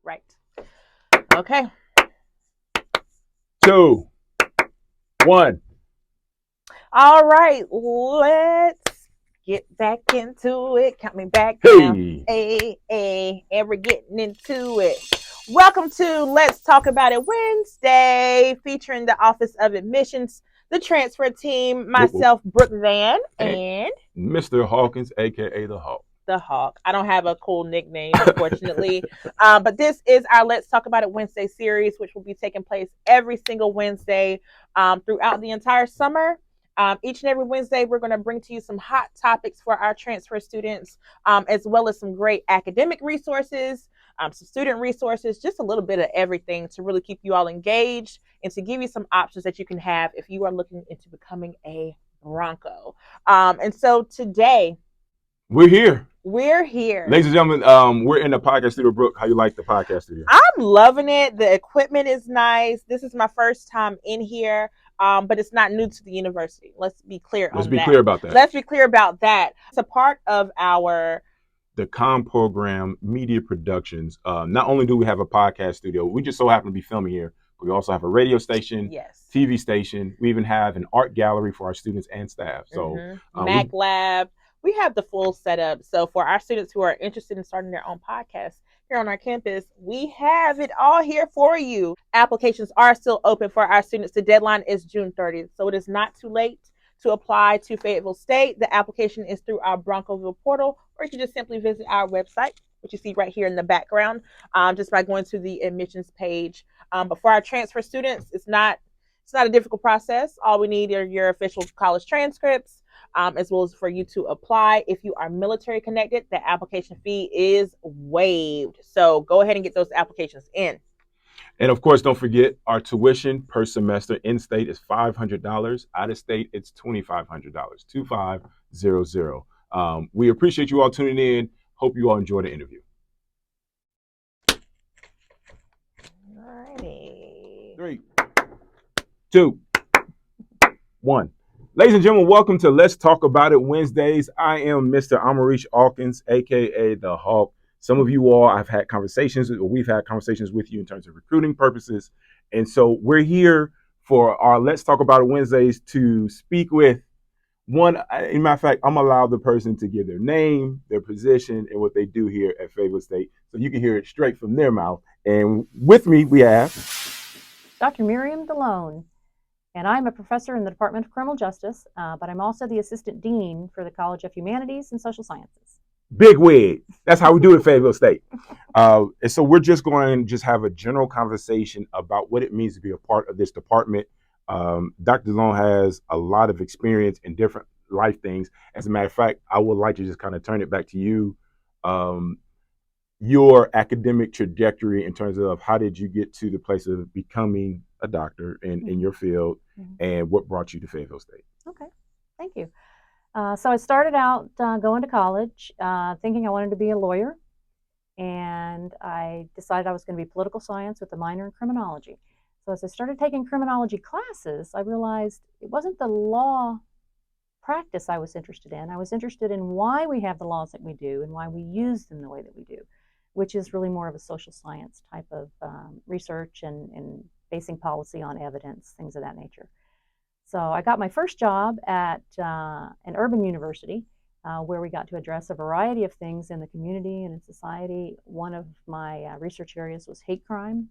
Right. Okay. 2, 1. All right. Let's get back into it. Count me back down. Hey, And we're getting into it. Welcome to Let's Talk About It Wednesday, featuring the Office of Admissions, the transfer team, whoop, whoop. myself, Brooke Van, And and Mr. Hawkins, aka the Hawk. the Hawk. I don't have a cool nickname, unfortunately. But this is our Let's Talk About It Wednesday series, which will be taking place every single Wednesday throughout the entire summer. Each and every Wednesday, we're going to bring to you some hot topics for our transfer students, as well as some great academic resources, some student resources, just a little bit of everything to really keep you all engaged and to give you some options that you can have if you are looking into becoming a Bronco. And so today, We're here. we're here. Ladies and gentlemen, we're in the podcast studio. Brooke, how you like the podcast studio? I'm loving it. The equipment is nice. This is my first time in here, but it's not new to the university. Let's be clear Let's on be that. clear about that. Let's be clear about that. It's a part of The COM program, Media Productions. Not only do we have a podcast studio, we just so happen to be filming here. We also have a radio station, yes, TV station. We even have an art gallery for our students and staff. So Mac Lab. We have the full setup. So for our students who are interested in starting their own podcast here on our campus, we have it all here for you. Applications are still open for our students. The deadline is June 30th, so it is not too late to apply to Fayetteville State. The application is through our Broncoville portal, or you can just simply visit our website, which you see right here in the background, just by going to the admissions page. But for our transfer students, it's not a difficult process. All we need are your official college transcripts, as well as for you to apply. If you are military connected, the application fee is waived. So go ahead and get those applications in. And of course, don't forget our tuition per semester in state is $500. Out of state, it's $2,500. 2500. We appreciate you all tuning in. Hope you all enjoy the interview. Alrighty. 3, 2, 1. Ladies and gentlemen, welcome to Let's Talk About It Wednesdays. I am Mr. Amarish Hawkins, aka the Hawk. Some of you all we've had conversations with you in terms of recruiting purposes. And so we're here for our Let's Talk About It Wednesdays to speak with one. In matter of fact, I'm allowed the person to give their name, their position, and what they do here at Fayetteville State. So you can hear it straight from their mouth. And with me, we have Dr. Miriam Delone, and I'm a professor in the Department of Criminal Justice, but I'm also the Assistant Dean for the College of Humanities and Social Sciences. Big wig. That's how we do it at Fayetteville State. And so we're just going to just have a general conversation about what it means to be a part of this department. Dr. Delone has a lot of experience in different life things. As a matter of fact, I would like to just kind of turn it back to you. Your academic trajectory in terms of how did you get to the place of becoming a doctor in your field, and what brought you to Fayetteville State? Okay, thank you. So I started out going to college thinking I wanted to be a lawyer, and I decided I was going to be political science with a minor in criminology. So as I started taking criminology classes, I realized it wasn't the law practice I was interested in. I was interested in why we have the laws that we do and why we use them the way that we do, which is really more of a social science type of research and basing policy on evidence, things of that nature. So I got my first job at an urban university where we got to address a variety of things in the community and in society. One of my research areas was hate crime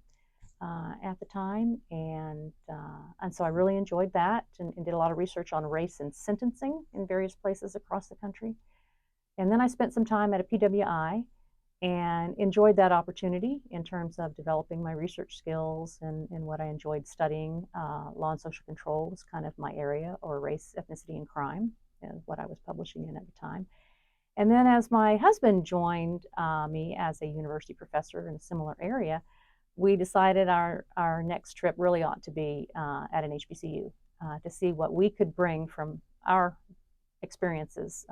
at the time, and so I really enjoyed that and did a lot of research on race and sentencing in various places across the country. And then I spent some time at a PWI and enjoyed that opportunity in terms of developing my research skills and what I enjoyed studying. Law and social control was kind of my area, or race, ethnicity, and crime, what I was publishing in at the time. And then as my husband joined me as a university professor in a similar area, we decided our next trip really ought to be at an HBCU to see what we could bring from our experiences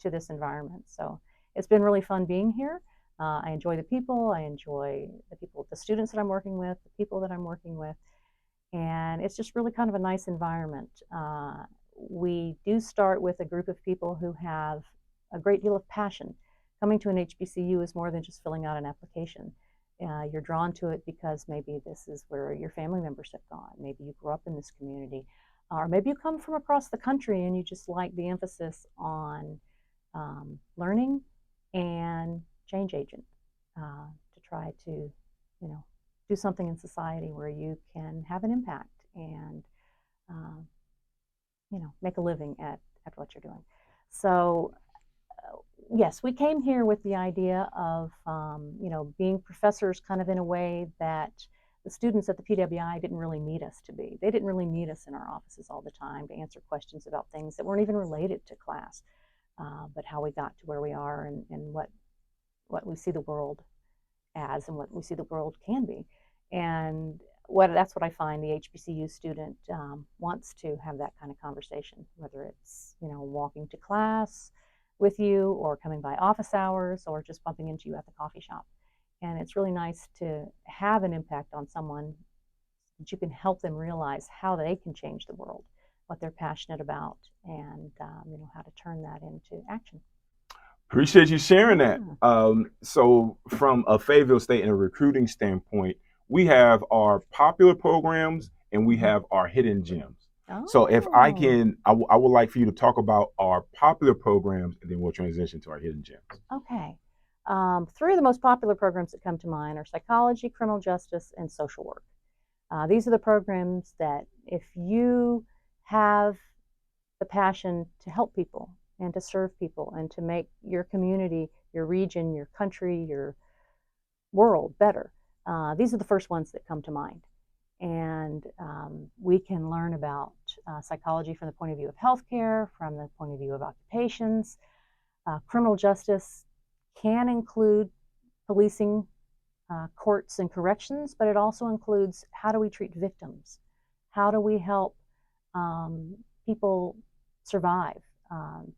to this environment. So it's been really fun being here. I enjoy the people. I enjoy the students that I'm working with, the people that I'm working with. And it's just really kind of a nice environment. We do start with a group of people who have a great deal of passion. Coming to an HBCU is more than just filling out an application. You're drawn to it because maybe this is where your family members have gone. Maybe you grew up in this community, or maybe you come from across the country and you just like the emphasis on learning and change agent to try to, do something in society where you can have an impact and, uh, make a living at what you're doing. So yes, we came here with the idea of, being professors kind of in a way that the students at the PWI didn't really need us to be. They didn't really need us in our offices all the time to answer questions about things that weren't even related to class, but how we got to where we are and what we see the world as and what we see the world can be. And that's what I find the HBCU student wants to have that kind of conversation, whether it's walking to class with you or coming by office hours or just bumping into you at the coffee shop. And it's really nice to have an impact on someone that you can help them realize how they can change the world, what they're passionate about, and how to turn that into action. Appreciate you sharing that. So, from a Fayetteville State and a recruiting standpoint, we have our popular programs and we have our hidden gems. So, if I can, I would like for you to talk about our popular programs and then we'll transition to our hidden gems. Okay. Three of the most popular programs that come to mind are psychology, criminal justice, and social work. These are the programs that if you have the passion to help people and to serve people and to make your community, your region, your country, your world better, these are the first ones that come to mind. And we can learn about psychology from the point of view of healthcare, from the point of view of occupations. Criminal justice can include policing, courts, and corrections, but it also includes how do we treat victims? How do we help people survive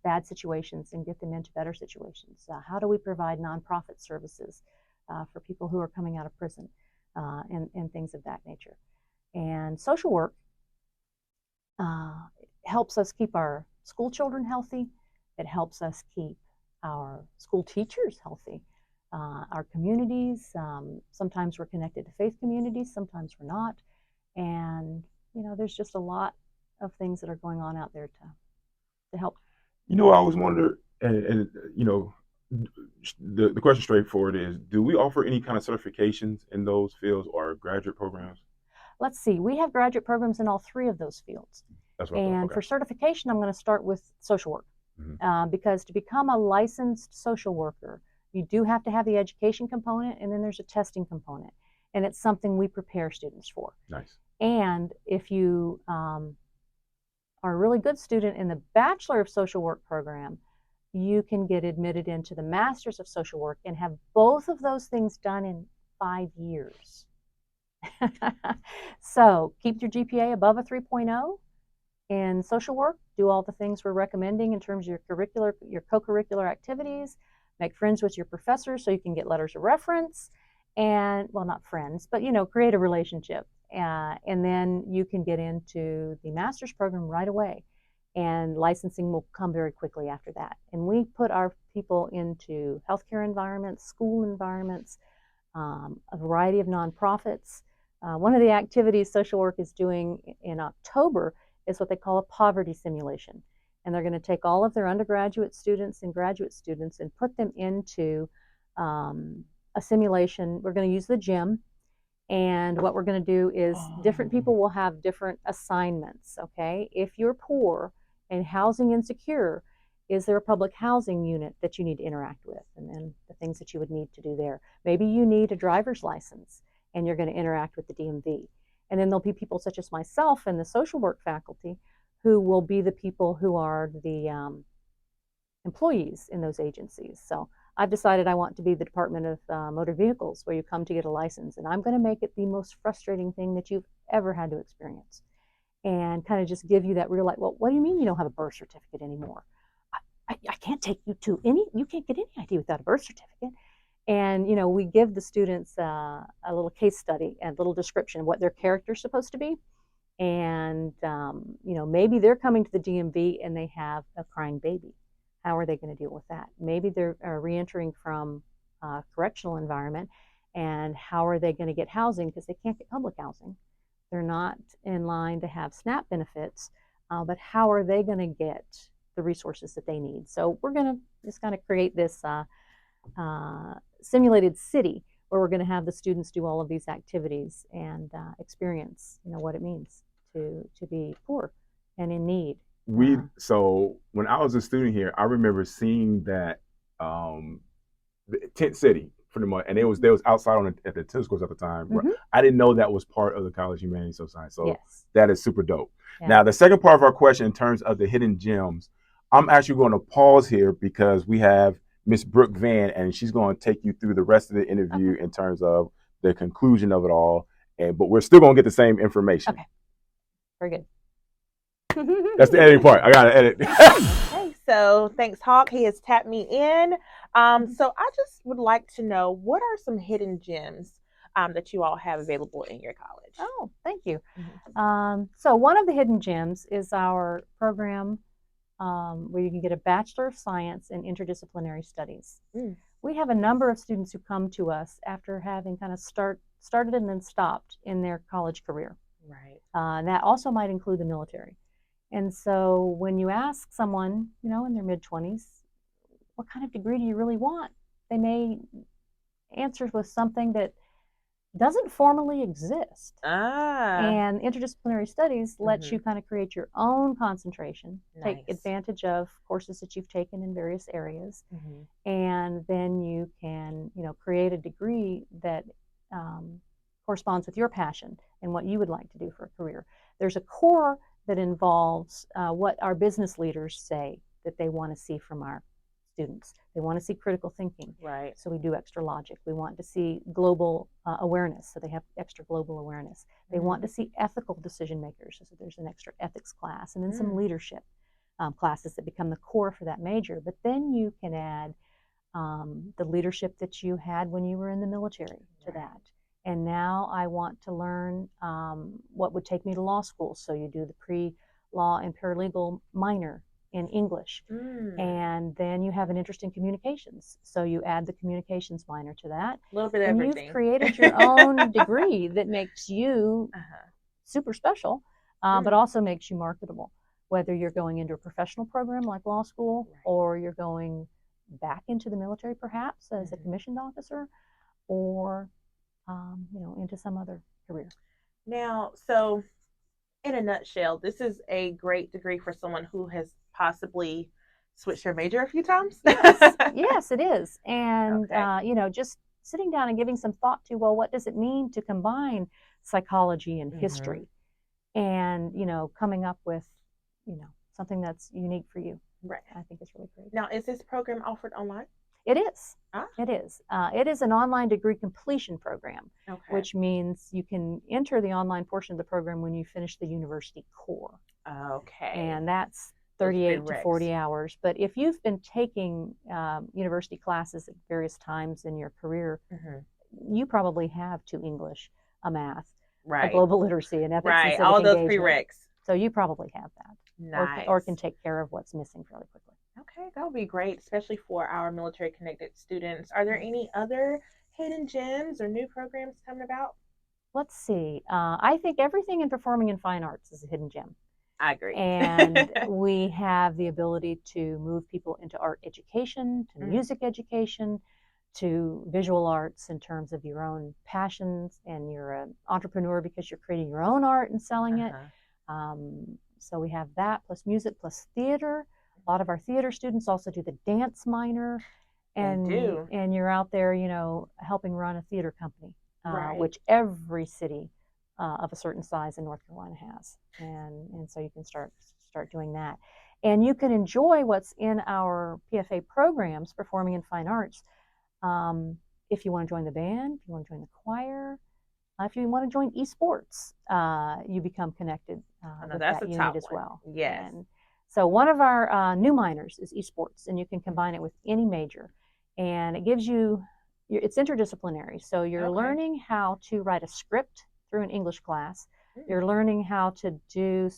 bad situations and get them into better situations? How do we provide nonprofit services for people who are coming out of prison and things of that nature? And social work helps us keep our school children healthy. It helps us keep our school teachers healthy. Our communities, sometimes we're connected to faith communities, sometimes we're not. And, there's just a lot of things that are going on out there to help. I always wonder, and the question straightforward is, do we offer any kind of certifications in those fields or graduate programs? Let's see, we have graduate programs in all three of those fields. That's what I thought. And Okay. for certification, I'm going to start with social work. Because to become a licensed social worker, you do have to have the education component, and then there's a testing component. And it's something we prepare students for. Nice. And if you are a really good student in the Bachelor of Social Work program, you can get admitted into the Masters of Social Work and have both of those things done in 5 years. So keep your GPA above a 3.0 in social work, do all the things we're recommending in terms of your co-curricular activities, make friends with your professors so you can get letters of reference, and, well, not friends, but, create a relationship. And then you can get into the master's program right away. And licensing will come very quickly after that. And we put our people into healthcare environments, school environments, a variety of nonprofits. One of the activities social work is doing in October is what they call a poverty simulation. And they're going to take all of their undergraduate students and graduate students and put them into a simulation. We're going to use the gym. And what we're going to do is different people will have different assignments, okay? If you're poor and housing insecure, is there a public housing unit that you need to interact with? And then the things that you would need to do there. Maybe you need a driver's license and you're going to interact with the DMV. And then there'll be people such as myself and the social work faculty who will be the people who are the employees in those agencies. So I've decided I want to be the Department of Motor Vehicles, where you come to get a license. And I'm going to make it the most frustrating thing that you've ever had to experience. And kind of just give you that real, like, well, what do you mean you don't have a birth certificate anymore? I can't take you to you can't get any ID without a birth certificate. And, we give the students a little case study and a little description of what their character's supposed to be. And, maybe they're coming to the DMV and they have a crying baby. How are they going to deal with that? Maybe they're re-entering from a correctional environment and how are they going to get housing because they can't get public housing. They're not in line to have SNAP benefits, but how are they going to get the resources that they need? So we're going to just kind of create this simulated city where we're going to have the students do all of these activities and experience, what it means to be poor and in need. So when I was a student here, I remember seeing that the tent city pretty much, and they was outside at the tennis courts at the time. Mhm. I didn't know that was part of the College Humanities Society. So Yes. that is super dope. Yeah. Now the second part of our question in terms of the hidden gems, I'm actually going to pause here because we have Miss Brooke Van, and she's going to take you through the rest of the interview in terms of the conclusion of it all. But we're still going to get the same information. Okay. Very good. That's the editing part. I got to edit. Okay, so thanks, Hawk. He has tapped me in. So I just would like to know, what are some hidden gems that you all have available in your college? Oh, thank you. So one of the hidden gems is our program where you can get a Bachelor of Science in Interdisciplinary Studies. We have a number of students who come to us after having kind of started and then stopped in their college career. Right. And that also might include the military. And so when you ask someone, in their mid-20s, what kind of degree do you really want? They may answer with something that doesn't formally exist. And interdisciplinary studies lets you kind of create your own concentration, take advantage of courses that you've taken in various areas, and then you can, create a degree that corresponds with your passion and what you would like to do for a career. There's a core that involves what our business leaders say that they want to see from our students. They want to see critical thinking. Right. So we do extra logic. We want to see global awareness. So they have extra global awareness. They want to see ethical decision makers. So there's an extra ethics class, and then some leadership classes that become the core for that major. But then you can add the leadership that you had when you were in the military to that. And now I want to learn what would take me to law school. So you do the pre-law and paralegal minor in English. And then you have an interest in communications. So you add the communications minor to that. A little bit of everything. You've created your own degree that makes you super special, but also makes you marketable. Whether you're going into a professional program like law school, or you're going back into the military perhaps as a commissioned officer, or into some other career. Now, so in a nutshell, this is a great degree for someone who has possibly switched their major a few times. Yes, it is. And, just sitting down and giving some thought to, well, what does it mean to combine psychology and history? And, coming up with, something that's unique for you. Right. I think it's really great. Now, is this program offered online? It is. It is. It is an online degree completion program, which means you can enter the online portion of the program when you finish the university core. Okay. And that's 38 to 40 hours. But if you've been taking university classes at various times in your career, you probably have 2 English, a math, a global literacy, and ethics and civic all those engagement. prereqs. So you probably have that. Nice. Or can take care of what's missing fairly quickly. Okay, that would be great, especially for our military connected students. Are there any other hidden gems or new programs coming about? Let's see. I think everything in performing and fine arts is a hidden gem. I agree. And we have the ability to move people into art education, to music education, to visual arts in terms of your own passions, and you're an entrepreneur because you're creating your own art and selling it. So we have that, plus music, plus theater. A lot of our theater students also do the dance minor, and you're out there, helping run a theater company, which every city of a certain size in North Carolina has, and so you can start doing that, and you can enjoy what's in our PFA programs, performing and fine arts, if you want to join the band, if you want to join the choir. If you want to join esports, you become connected with that unit as well. Yes. And so one of our new minors is esports, and you can combine it with any major. And it gives you, it's interdisciplinary. So you're learning how to write a script through an English class. You're learning how to do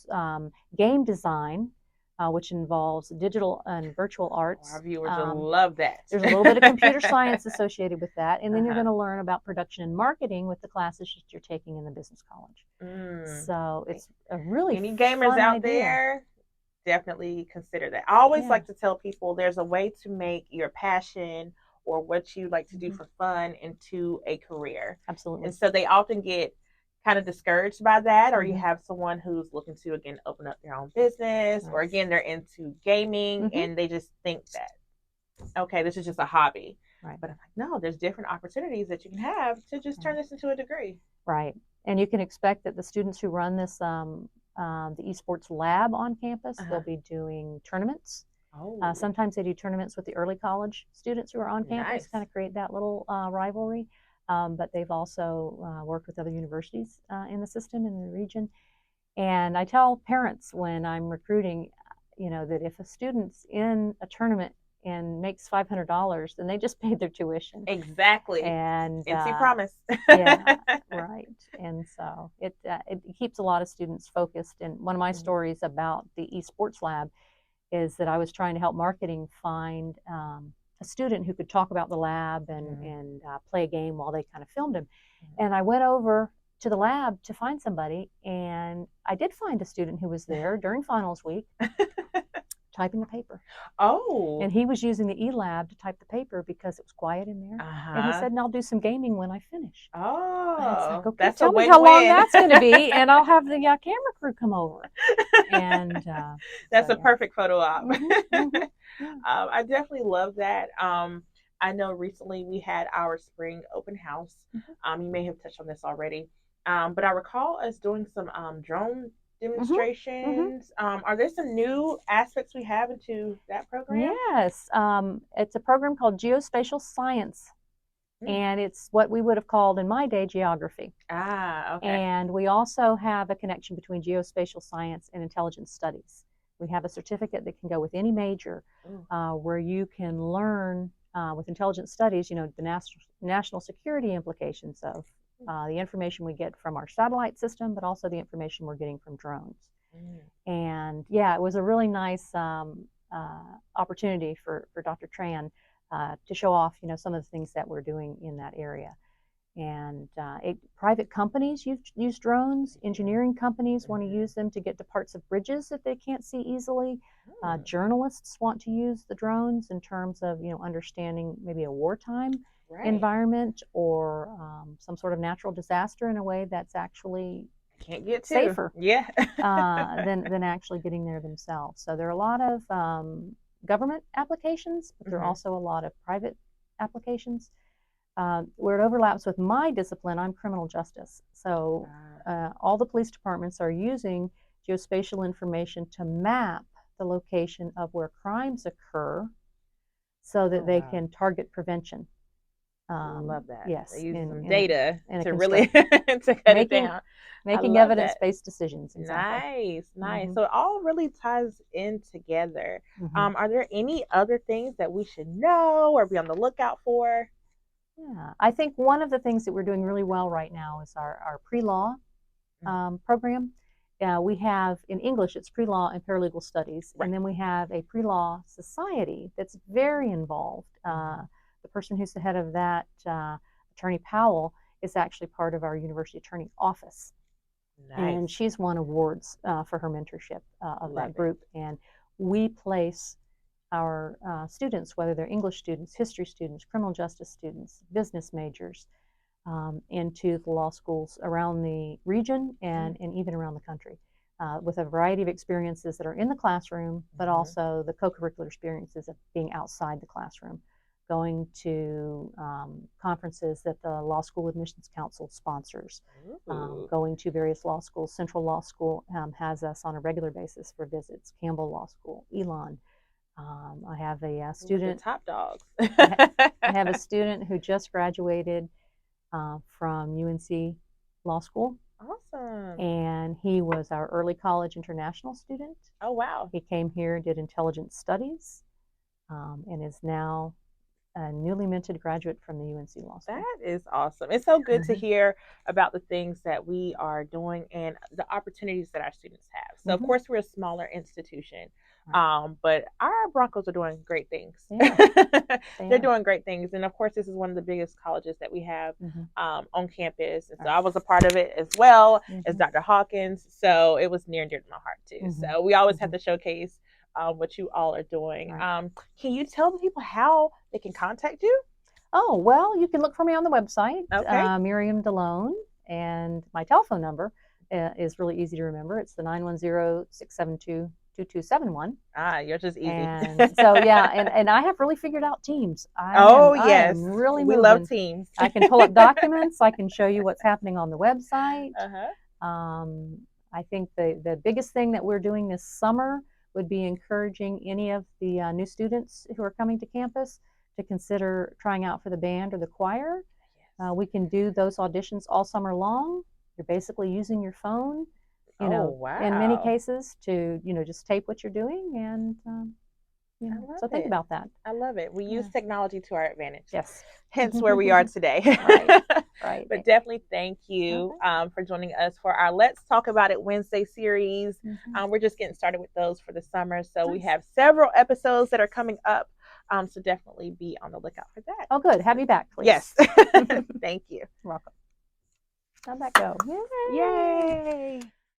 game design which involves digital and virtual arts. Our viewers will love that. There's a little bit of computer science associated with that. And then you're Uh-huh. going to learn about production and marketing with the classes that you're taking in the business college. So it's a really Any gamers fun out idea. there, definitely consider that. I always Yeah. like to tell people there's a way to make your passion or what you like to do for fun into a career. Absolutely. And so they often get kind of discouraged by that, or you have someone who's looking to, again, open up their own business, or again, they're into gaming and they just think that, okay, this is just a hobby. Right. But I'm like, no, there's different opportunities that you can have to just turn this into a degree. Right. And you can expect that the students who run this, the esports lab on campus, they'll be doing tournaments. Sometimes they do tournaments with the early college students who are on campus, kind of create that little rivalry. But they've also worked with other universities in the system, in the region. And I tell parents when I'm recruiting, that if a student's in a tournament and makes $500, then they just paid their tuition. Exactly. And NC promise. Yeah, right. And so it keeps a lot of students focused. And one of my stories about the esports lab is that I was trying to help marketing find a student who could talk about the lab and play a game while they kind of filmed him. And I went over to the lab to find somebody, and I did find a student who was there during finals week typing the paper. And he was using the eLab to type the paper because it was quiet in there. And he said, and I'll do some gaming when I finish. Like, okay, that's tell a me win-win. how long that's going to be, and I'll have the camera crew come over. And that's a perfect photo op. I definitely love that. I know recently we had our spring open house. You may have touched on this already, but I recall us doing some drone demonstrations. Are there some new aspects we have into that program? Yes. It's a program called Geospatial Science, and it's what we would have called in my day geography. Okay. And we also have a connection between geospatial science and intelligence studies. We have a certificate that can go with any major where you can learn with intelligence studies, the national security implications of the information we get from our satellite system, but also the information we're getting from drones. And yeah, it was a really nice opportunity for Dr. Tran to show off, some of the things that we're doing in that area. And private companies use drones. Engineering companies want to use them to get to parts of bridges that they can't see easily. Journalists want to use the drones in terms of understanding maybe a wartime environment or some sort of natural disaster in a way that's actually can't get safer than actually getting there themselves. So there are a lot of government applications, but there are also a lot of private applications. Where it overlaps with my discipline, I'm criminal justice. So all the police departments are using geospatial information to map the location of where crimes occur so that they can target prevention. I love that. Yes. They use some data to really to cut it down. Making evidence-based decisions. Exactly. Nice. So it all really ties in together. Are there any other things that we should know or be on the lookout for? Yeah, I think one of the things that we're doing really well right now is our pre-law program. We have, in English, it's pre-law and paralegal studies, and then we have a pre-law society that's very involved. The person who's the head of that, Attorney Powell, is actually part of our university attorney office. And she's won awards for her mentorship of that group. And we place our students, whether they're English students, history students, criminal justice students, business majors, into the law schools around the region and even around the country, with a variety of experiences that are in the classroom, but also the co-curricular experiences of being outside the classroom, going to conferences that the Law School Admissions Council sponsors, going to various law schools. Central Law School has us on a regular basis for visits, Campbell Law School, Elon. I have a student, top dogs. I have a student who just graduated from UNC Law School. Awesome. And he was our early college international student. Oh, wow. He came here, did intelligence studies, and is now a newly minted graduate from the UNC Law School. That is awesome. It's so good to hear about the things that we are doing and the opportunities that our students have. So, of course, we're a smaller institution. But our Broncos are doing great things. Yeah, They're doing great things. And of course, this is one of the biggest colleges that we have on campus. And so I was a part of it as well as Dr. Hawkins. So it was near and dear to my heart too. So we always have to showcase what you all are doing. Right. Can you tell the people how they can contact you? Oh, well, you can look for me on the website, Okay. Miriam Delone, and my telephone number is really easy to remember. It's the 910-672-2271. Yours is easy. And so, yeah, and I have really figured out Teams. Oh, I yes. am really We moving. love Teams. I can pull up documents. I can show you what's happening on the website. I think the biggest thing that we're doing this summer would be encouraging any of the new students who are coming to campus to consider trying out for the band or the choir. We can do those auditions all summer long. You're basically using your phone, you know, wow. in many cases to, just tape what you're doing. And, so think about that. I love it. We use technology to our advantage. Yes. Hence where we are today. Right. But definitely thank you for joining us for our Let's Talk About It Wednesday series. We're just getting started with those for the summer. So we have several episodes that are coming up. So definitely be on the lookout for that. Oh, good. Have you back, please. Yes. Thank you. You're welcome. How'd that go? Yay.